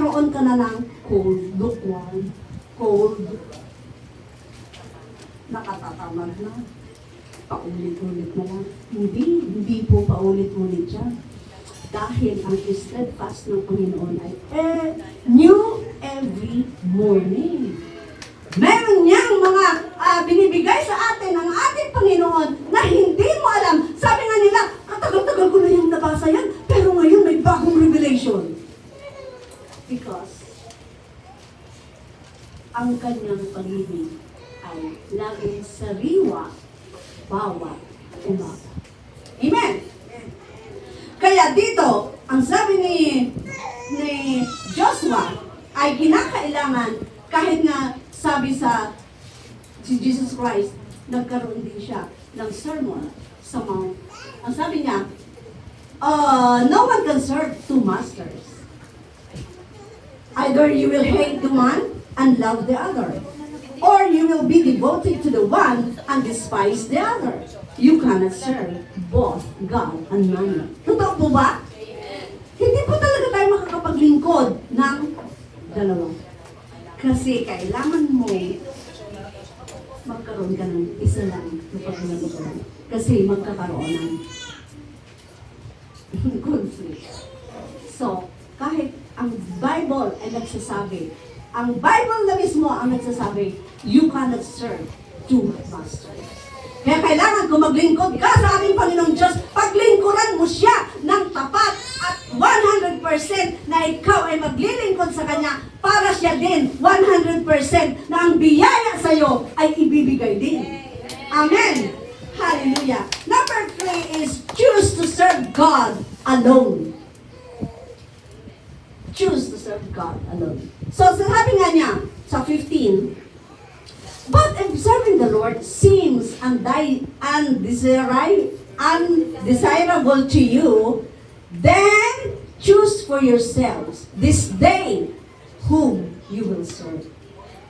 nagkaroon ka na ng cold, lukewarm, cold, nakatatamad na, paulit-ulit na lang. Hindi po paulit-ulit yan. Dahil ang steadfast ng Panginoon ay new every morning. Meron niyang mga binibigay sa atin ng ating Panginoon na hindi mo alam. Sabi nga nila, katagal-tagal ko na yung nabasa yan, pero ngayon may bagong revelation. Because ang kanyang pag-ibig ay laging sariwa bawat umaga. Amen! Kaya dito, ang sabi ni Joshua ay kinakailangan kahit nga sabi si Jesus Christ, nagkaroon din siya ng sermon sa Mount. Ang sabi niya, no one can serve two masters. Either you will hate the one and love the other, or you will be devoted to the one and despise the other. You cannot serve both God and money. Totoo po ba? Hindi po talaga tayo makakapaglingkod ng dalawa. Kasi kailangan mo magkaroon ka ng isa lang na pagmamagitan. Kasi magkakaroon ng conflict. So, kahit ang Bible ay nagsasabi, ang Bible na mismo ang nagsasabi, you cannot serve two masters. Kaya kailangan kung maglingkod ka sa ating Panginoong Diyos, paglingkuran mo siya ng tapat at 100% na ikaw ay maglilingkod sa Kanya para siya din 100% na ang biyaya sa iyo ay ibibigay din. Amen! Hallelujah! Number 3 is choose to serve God alone. Choose to serve God alone. So, sabi nga niya sa 15, but if serving the Lord seems undesirable to you, then choose for yourselves this day whom you will serve.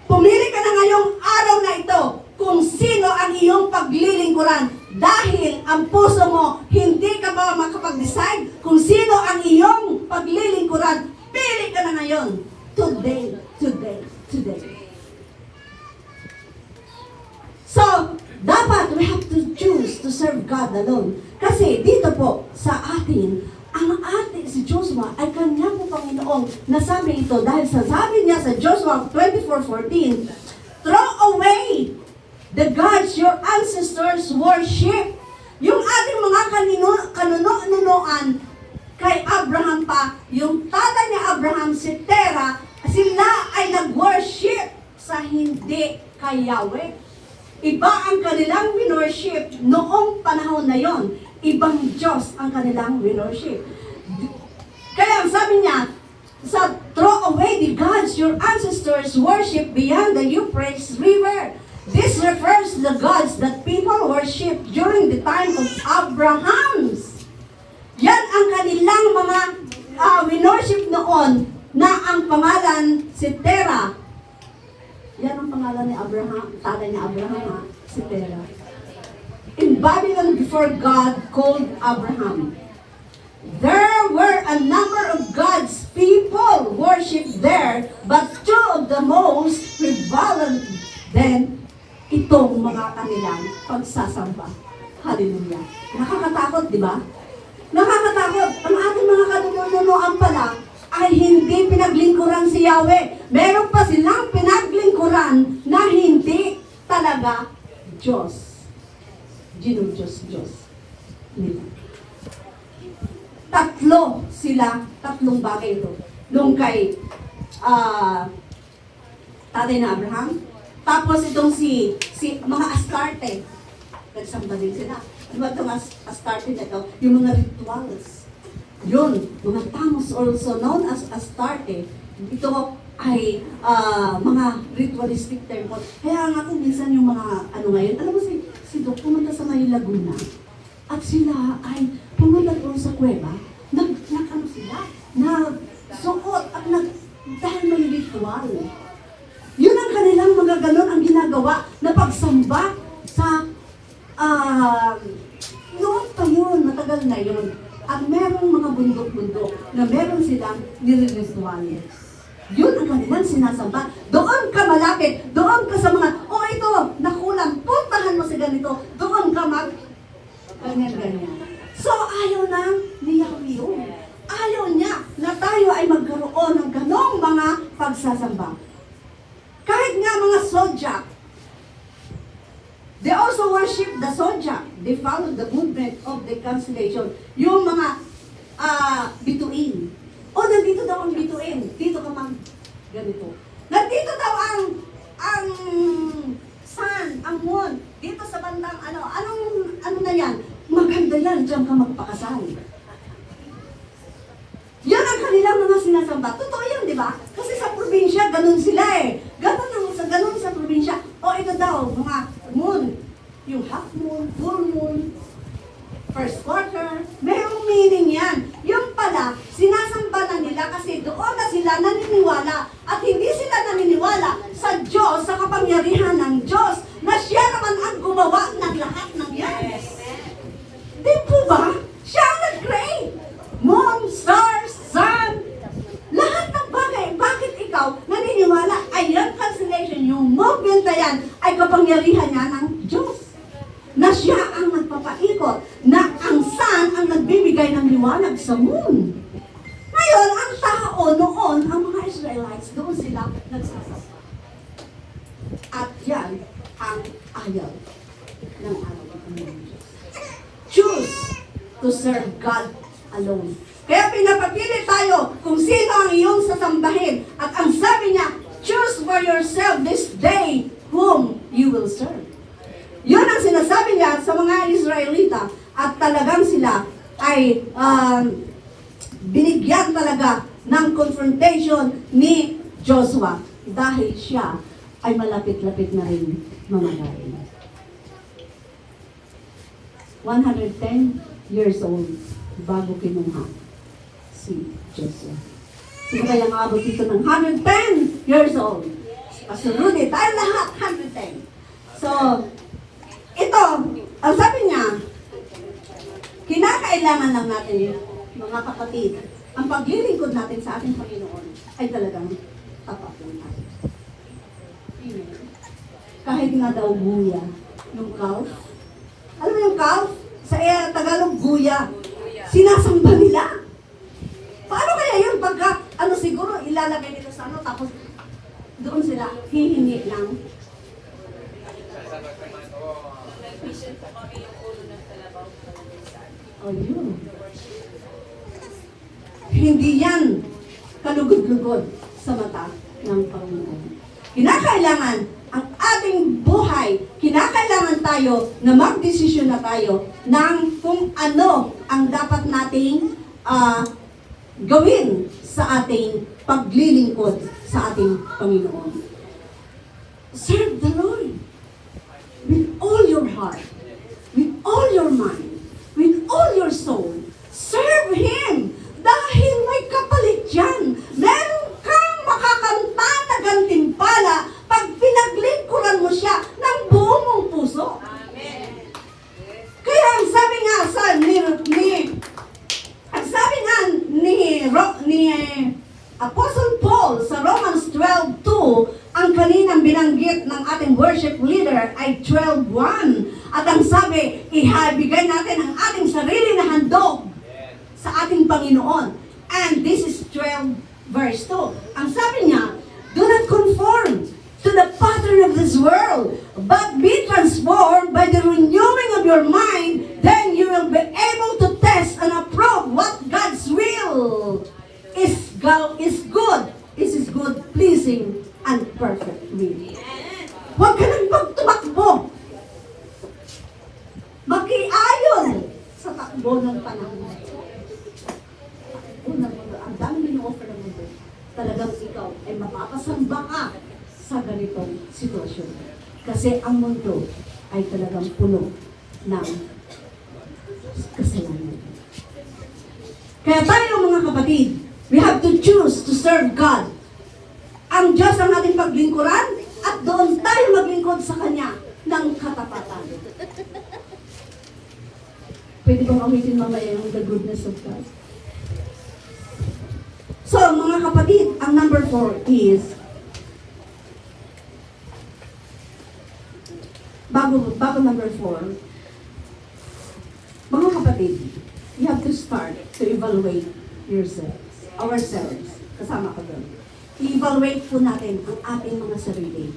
Pumili ka na ngayong araw na ito kung sino ang iyong paglilingkuran dahil ang puso mo hindi ka ba makapag-decide kung sino ang iyong paglilingkuran. Pili ka na ngayon. Today. So, dapat we have to choose to serve God alone. Kasi dito po sa atin, ang ating si Joshua ay kanya po Panginoong nasabi ito dahil sabi niya sa Joshua 24:14, throw away the gods your ancestors worship. Yung ating mga kanunuan kay Abraham pa, yung tatay ni Abraham si Terah, sila ay nag-worship sa hindi kay Yahweh. Iba ang kanilang winorship noong panahon na yon. Ibang Diyos ang kanilang winorship. Kaya sabi niya, throw away the gods your ancestors worship beyond the Euphrates River. This refers to the gods that people worship during the time of Abraham's. Yan ang kanilang mga winorship noon na ang pangalan si Terah. Yan ang pangalan ni Abraham, tatay ni Abraham, si Terah. In Babylon before God called Abraham, there were a number of God's people worshipped there, but two of the most prevalent then itong mga kanilang pagsasamba. Hallelujah. Nakakatakot, di ba? Nakakatakot. Ang ating mga kanunuan pala ay hindi pinaglingkuran si Yahweh. Meron pa silang pinaglingkuran na hindi talaga Diyos. Diyos nila. Tatlong bagay ito. Nung kay tatay na Abraham, tapos itong si mga Astarte, nagsamba din sila. Ano ba itong Astarte na ito? Yung mga rituals. Yun, mga tamos also known as Astarte. Ito ay mga ritualistic temple. Kaya nga kung minsan yung mga ngayon, alam mo si Doc pumunta sa May Laguna at sila ay pumunta doon sa kuweba, nagsuot at dahil may ritual. Yun ang kanilang mga ganon ang ginagawa na pagsamba sa noon pa yun, matagal na yun. At merong mga bundok-bundok na meron silang nirituals. Yun ang kanilang sinasamba. Doon ka malapit. Doon ka sa mga, oh ito, nakulang. Puntahan mo si ganito. Doon ka ganyan-ganyan. So, ayaw na ni Yahweh yun. Ayaw niya na tayo ay magkaroon ng ganong mga pagsasamba. Kahit nga mga Zodiac, they also worship the Zodiac. They follow the movement of the constellation. Yung mga bituin. O, nandito daw ang bituin. Dito ka ganito. Nandito daw ang sun, ang moon. Dito sa bandang ano na yan? Maganda yan, diyan ka magpakasal. Yan ang kanilang mga sinasamba. Totoo yan, di ba? Kasi sa probinsya, ganun sila eh. Ganun sa probinsya. O ito daw, mga moon. Yung half moon, full moon, first quarter. Merong meaning yan. Yung pala, sinasamba na nila kasi doon na sila naniniwala. At hindi sila naniniwala sa Diyos, sa kapangyarihan ng Diyos, na siya naman ang gumawa ng lahat ng yan. Di po ba? Siya ang nag-create. Moon, stars, sun, lahat ng bagay. Bakit ikaw naniniwala ay yung constellation, yung movement na yan, ay kapangyarihan niya ng Diyos? Na siya ang nagpapaikot, na ang sun ang nagbibigay ng liwanag sa moon. Ngayon, ang tao noon, ang mga Israelites, doon sila nagsasasa. At yan ang ayaw ng araw ng Diyos. Choose to serve God alone. Kaya pinapapili tayo kung sino ang iyong sasambahin. At ang sabi niya, choose for yourself this day whom you will serve. Yun ang sinasabi niya sa mga Israelita. At talagang sila ay binigyan talaga ng confrontation ni Joshua dahil siya ay malapit-lapit na rin mamatay. 110 years old bago kinuha si Joshua. Sino kaya maabot dito ng 110 years old? Pastor Rudy, tayo lahat 110. So, ito, ang sabi niya, kinakailangan lang natin, mga kapatid, ang paglilingkod natin sa ating Panginoon ay talagang tapat lang tayo. Kahit nga daw guya, yung calf. Alam mo yung calf? Sa Tagalog, guya. Sinasamba nila. Paano kaya yun pagka, siguro ilalagay nila sa tapos doon sila hihingi lang. Oh, yun. Hindi yan kalugod-lugod sa mata ng Panginoon. Kinakailangan ang ating buhay, kinakailangan tayo na magdesisyon na tayo ng kung ano ang dapat nating gawin sa ating paglilingkod sa ating Panginoon. Serve the Lord with all your heart, with all your mind, with all your soul. Serve Him dahil may kapalit yan. Meron kang makakanta na gantimpala pag pinaglingkuran mo siya ng buong mong puso. Amen. Kaya ang sabi nga ni Apostle Paul sa Romans 12:2, ang kaninang binanggit ng ating worship leader ay 12:1. At ang sabi, ihabigay natin ang ating sarili na handog sa ating Panginoon. And this is 12 verse 2. Ang sabi niya, do not conform to the pattern of this world, but be transformed by the renewing of your mind, then you will be able to test and approve what God's will is good, is His good, pleasing, and perfect will. Huwag ka nang magtumakbo. Makiayon sa takbo ng panahon. Ang daming ini-offer ng mundo. Talagang ikaw ay mapapasamba ka sa ganitong sitwasyon. Kasi ang mundo ay talagang puno ng kasalanan. Kaya tayo mga kapatid, we have to choose to serve God. Ang Diyos ang ating paglingkuran at doon tayo maglingkod sa Kanya ng katapatan. Pwede bang awitin mamaya yung the goodness of God? So, mga kapatid, ang number 4 is, bago number 4, mga kapatid, we have to start to evaluate ourselves. Kasama ko doon. I-evaluate po natin ang ating mga sarili.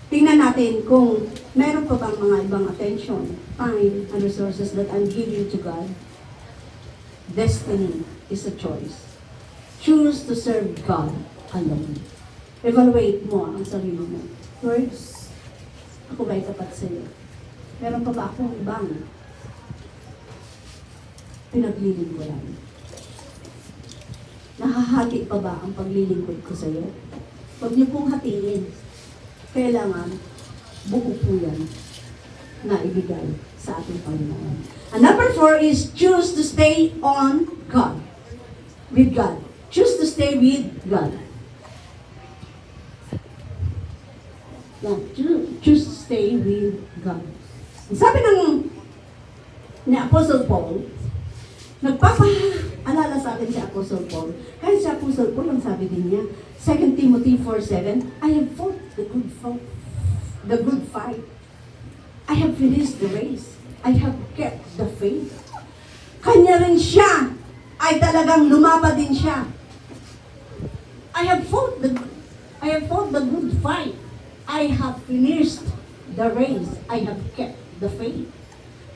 Tingnan natin kung meron pa bang mga ibang attention, time, and resources that I'm giving to God. Destiny is a choice. Choose to serve God alone. Evaluate mo ang sarili mo. Lord, ako ba'y tapat sa iyo? Meron pa ba akong ibang pinaglilingkuran? Nahahati pa ba ang paglilingkod ko sa iyo? Huwag niyo pong hatiin. Kailangan buo po yan na ibigay sa ating Panginoon. And number 4 is choose to stay on God. With God. Choose to stay with God. Yeah, choose to stay with God. Sabi ni Apostle Paul, nagpapaalala sa atin si Apostle Paul. Kahit si Apostle Paul, ang sabi din niya, 2 Timothy 4:7, I have fought the good fight. I have finished the race. I have kept the faith. Kanya rin siya ay talagang lumaba din siya. I have fought the good fight. I have finished the race. I have kept the faith.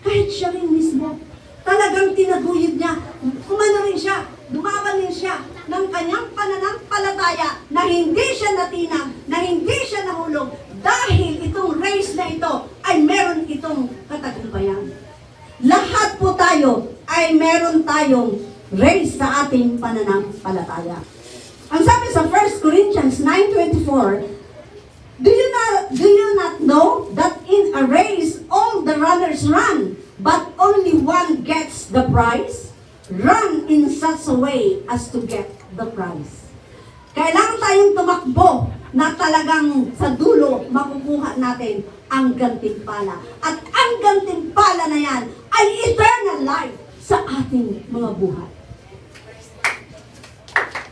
Kahit siya rin mismo, talagang tinaguyod niya. Kumano rin siya, lumaban din siya ng kanyang pananampalataya na hindi siya natinag, na hindi siya nahulog dahil itong race na ito ay meron itong katagumpayan. Lahat po tayo ay meron tayong race sa ating pananampalataya. Ang sabi sa 1 Corinthians 9:24, do you not know that in a race all the runners run, but only one gets the prize? Run in such a way as to get the prize. Kailangan tayong tumakbo na talagang sa dulo makukuha natin ang gantimpala. At ang gantimpala na yan ay eternal life sa ating mga buhay.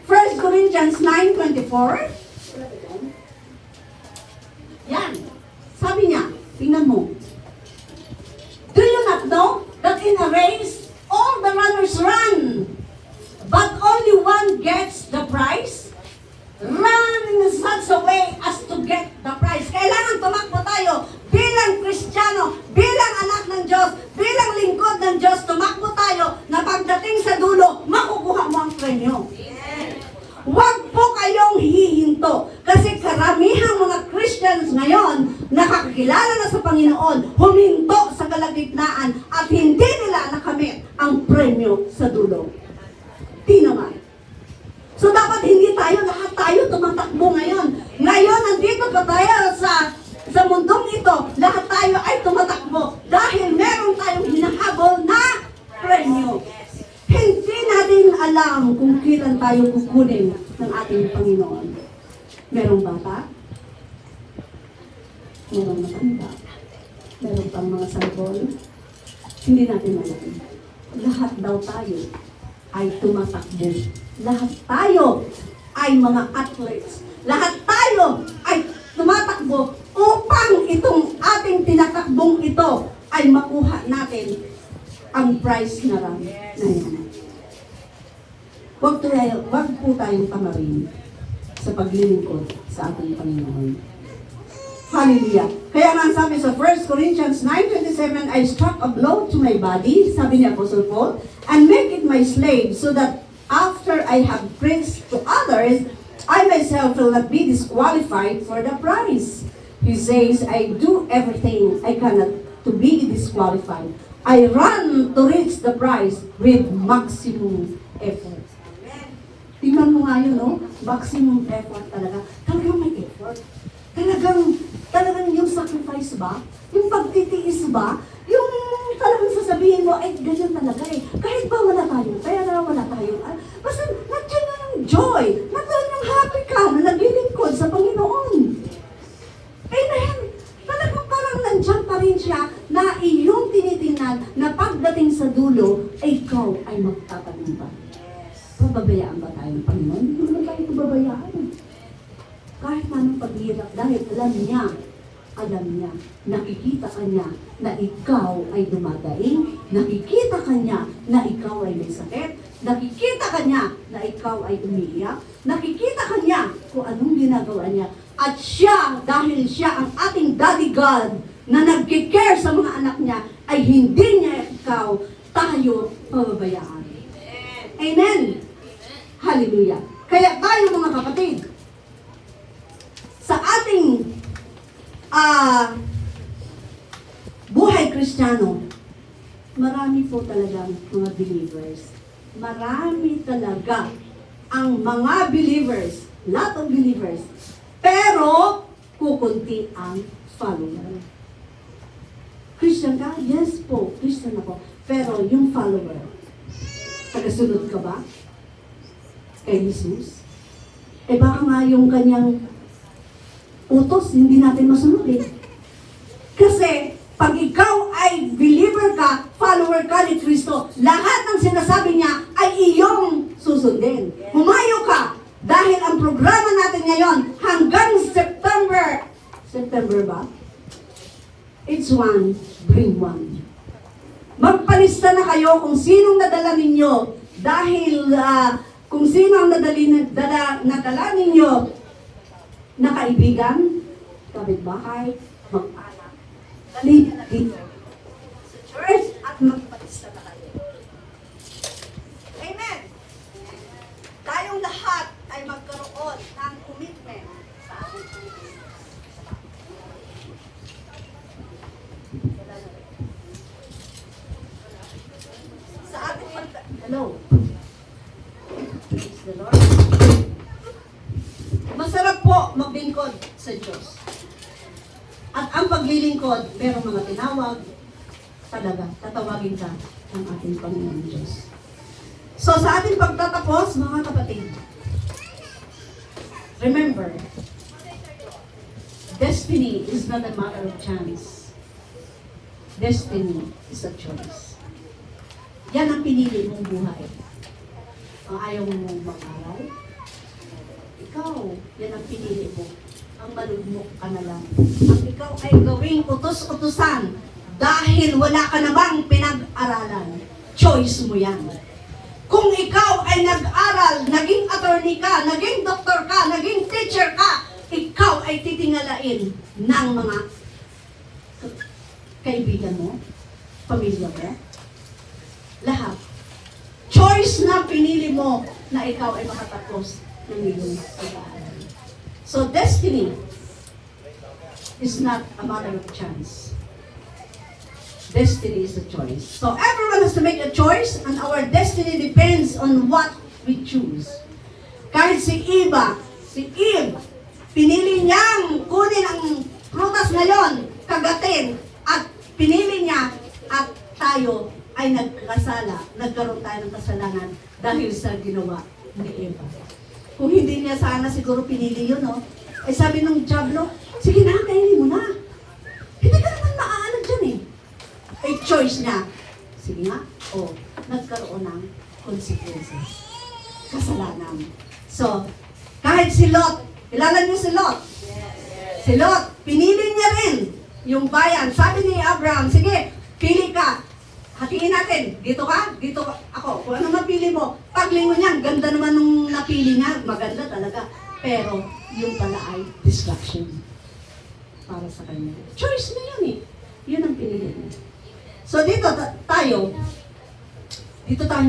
1 Corinthians 9:24. Yan. Sabi niya, tingnan mo. Do you not know that in a race, all the runners run, but only one gets the prize? Run in such a way as to get the prize. Kailangan tumakbo tayo bilang Kristiyano, bilang anak ng Diyos, bilang lingkod ng Diyos, tumakbo tayo na pagdating sa dulo, makukuha mo ang premyo. Huwag po kayong hihinto kasi karamihang mga Christians ngayon nakakilala na sa Panginoon, huminto sa kalagitnaan at hindi nila nakamit ang premyo sa dulo. Di naman. So dapat hindi lahat tayo tumatakbo ngayon. Ngayon, nandito pa tayo sa mundong ito, lahat tayo ay tumatakbo dahil meron tayong hinahabol na premyo. Hindi natin alam kung kailan tayo kukunin ng ating Panginoon. Merong bata, merong matanda, merong pang mga sanggol. Hindi natin alam. Lahat daw tayo ay tumatakbo. Lahat tayo ay mga athletes. Lahat tayo ay tumatakbo upang itong ating tinatakbong ito ay makuha natin ang prize na lang na yan. Huwag po tayong tamarin sa paglilingkod sa ating Panginoon. Hallelujah! Kaya nga sabi sa 1 Corinthians 9:27, I struck a blow to my body, sabi ni Apostle Paul, and make it my slave, so that after I have preached to others, I myself will not be disqualified for the prize. He says, I do everything I cannot to be disqualified. I run to reach the prize with maximum effort. Tingnan mo nga yun, no? Maximum effort talaga. Talagang may effort. Talagang yung sacrifice ba? Yung pagtitiis ba? Yung talagang sasabihin mo, ay, ganyan talaga eh. Kahit ba wala tayong pera, wala tayong, basta nandiyan na yung joy, nandiyan yung happy ka na naglilingkod sa Panginoon. Amen. Talagang parang nandiyan pa rin siya na iyong tinitingnan na pagdating sa dulo, ay ikaw ay magtatagumpay. Pababayaan ba tayong Panginoon? Hindi naman tayo pababayaan. paghihirap dahil alam niya, nakikita ka niya na ikaw ay dumadaing, nakikita ka niya na ikaw ay may sakit, nakikita ka niya na ikaw ay umiiyak, nakikita ka niya kung anong ginagawa niya. At siya, dahil siya ang ating Daddy God na nag-care sa mga anak niya, ay hindi niya tayo pababayaan. Amen! Hallelujah! Kaya tayo mga kapatid, sa ating buhay Kristiyano, marami po talagang mga believers. Marami talaga ang mga believers, lot of believers, pero kukunti ang follower. Christian ka? Yes po, Christian ako. Pero yung follower, tagasunod ka ba kay Jesus? Eh baka nga yung kanyang utos, hindi natin masunod eh. Kasi, pag ikaw ay believer ka, follower ka ni Kristo, lahat ng sinasabi niya ay iyong susundin. Humayo ka, dahil ang programa natin ngayon, hanggang September ba? It's one, bring one. Magpalista na kayo kung sinong nadala ninyo, dahil kung sino ang nadala ninyo, na kaibigan, kapitbahay, mag-anak. Dali na dito sa church at magpalista na kayo. Amen! Tayong lahat ay magkaroon ng commitment sa ating Panginoon. Sa ating Hello. Praise the Lord. Masarap po maglingkod sa Diyos. At ang paglilingkod, merong mga tinawag, talaga, tatawagin ka ng ating Panginoon Diyos. So sa ating pagtatapos, mga kapatid, remember, destiny is not a matter of chance. Destiny is a choice. Yan ang pinili mong buhay. Ang ayaw mong mag-aral, ikaw, yan ang pinili mo. Ang malugmok ka na lang. Ang ikaw ay gawing utos-utusan dahil wala ka namang pinag-aralan. Choice mo yan. Kung ikaw ay nag-aral, naging attorney ka, naging doktor ka, naging teacher ka, ikaw ay titingalain ng mga kaibigan mo, pamilya mo, lahat. Choice na pinili mo na ikaw ay makatapos ng iyong pag-aaral. So destiny is not a matter of chance. Destiny is a choice. So everyone has to make a choice, and our destiny depends on what we choose. Kahit si Eve, pinili niyang kunin ang prutas na yon, kagatin, at pinili niya, at tayo ay nagkaroon tayo ng kasalanan dahil sa ginawa ni Eva. Kung hindi niya sana siguro pinili yun, no? Eh sabi ng Diablo, sige na, kainin mo na. Hindi ka naman maaano dyan eh. Eh choice niya. Sige nga, nagkaroon ng consequences. Kasalanan. So, kahit si Lot, kilala niyo si Lot? Si Lot, pinili niya rin yung bayan. Sabi ni Abraham, sige, pili ka. Hatiin natin. Dito ka, dito ako. Kung ano mapili mo, paglingon niya, ganda naman nung napili niya. Maganda talaga. Pero, yung pala ay distraction para sa kanya. Choice na yun eh. Yun ang pinili niya. So, dito tayo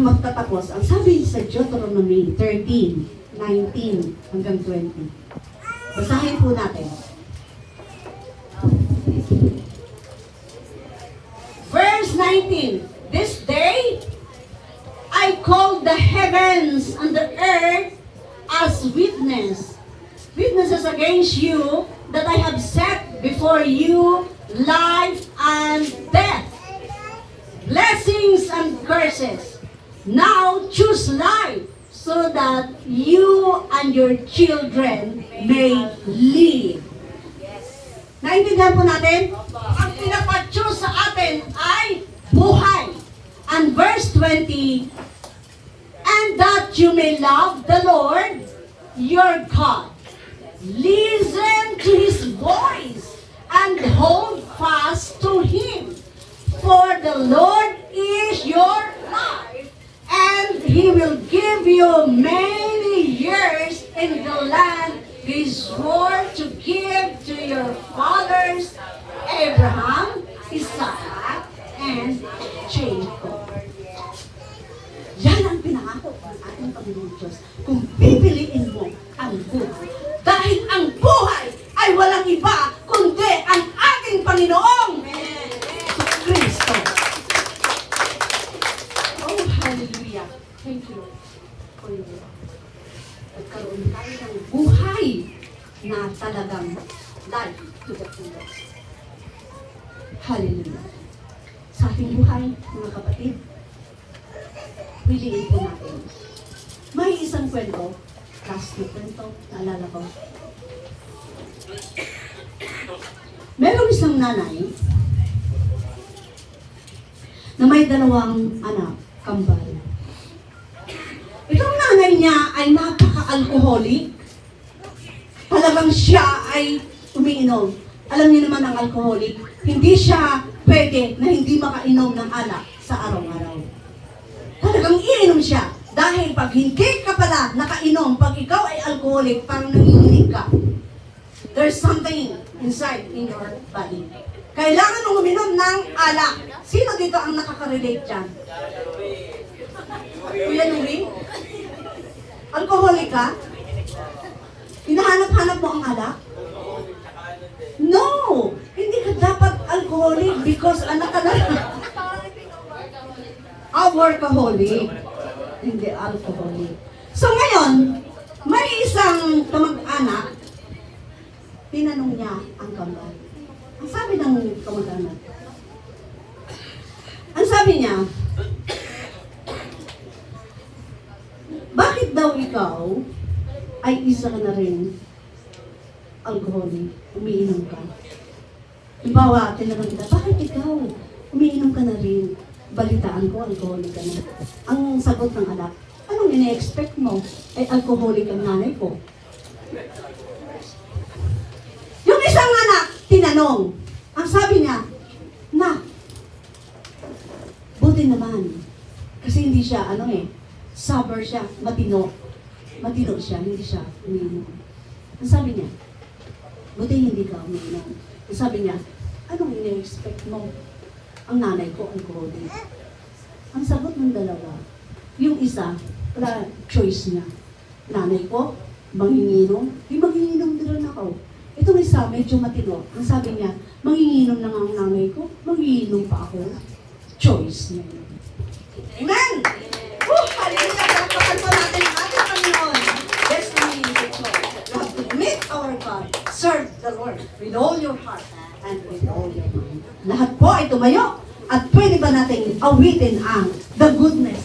magtatapos. Ang sabi sa Deuteronomy 13, 19 hanggang 20. Basahin po natin. Verse 19, this day I call the heavens and the earth as witnesses against you that I have set before you life and death, blessings and curses. Now choose life so that you and your children may live. Naintindihan po natin? Ang pinapachoose sa atin ay buhay. And verse 20, and that you may love the Lord, your God, Listen to His voice and hold fast to Him. For the Lord is your life, and He will give you many years in the land He swore to give to your fathers, Abraham, Isaac, and Jacob. Yan ang pinangako ng ating Panginoon Diyos. Kung pipiliin mo ang buhay. Dahil ang buhay ay walang iba, kundi ang ating Panginoong Kristo. Oh, hallelujah. Thank you for your nagkaroon tayo ng buhay na talagang life to the fullest. Hallelujah. Sa ating buhay, mga kapatid, piliin po natin. May isang kwento, last na kwento, naalala ko. Merong isang nanay na may dalawang anak, kambal. Itong nanay niya ay napaka-alcoholic. Talagang siya ay umiinom. Alam niyo naman ang alcoholic, hindi siya pwede na hindi makainom ng alak sa araw-araw. Talagang iinom siya. Dahil pag hindi ka pala nakainom, pag ikaw ay alcoholic, parang nanginginig ka. There's something inside in your body. Kailangan mong uminom ng alak. Sino dito ang nakaka-relate dyan? Kuya Nuri? Alcoholic ka? Hinahanap-hanap mo ang alak? No! Hindi ka dapat alcoholic because anak ka na. Workaholic. Hindi alcoholic. So ngayon, may isang kamag-anak, tinanong niya ang kambal. Ang sabi ng kamag-anak, ang sabi niya, bakit daw ikaw ay isa ka na rin alcoholic, umiinom ka? Halimbawa, tinanong kita, bakit ikaw umiinom ka na rin? Balitaan ko, alcoholic ka na. Ang sagot ng anak, anong ine-expect mo? Ay, alcoholic ang nanay ko. Yung isang anak, tinanong, ang sabi niya, buti naman. Kasi hindi siya, sober siya, matino. Matino siya, hindi siya umiinom. Ang sabi niya, buti hindi ka umiinom. Ang sabi niya, anong ine-expect mo? Ang nanay ko, alcoholic. Ang sagot ng dalawa, yung isa, wala choice niya. Nanay ko, manginginom. Di manginginom din rin ako. Itong isa, medyo matino. Ang sabi niya, manginginom na nga ang nanay ko, manginginom pa ako. Choice niya. Amen! Hallelujah! Kapag po natin ang ating Panginoon. Yes, namingin ko. You have to meet our God. Serve the Lord with all your heart and with all your mind. Lahat po ay tumayo at pwede ba nating awitin ang the goodness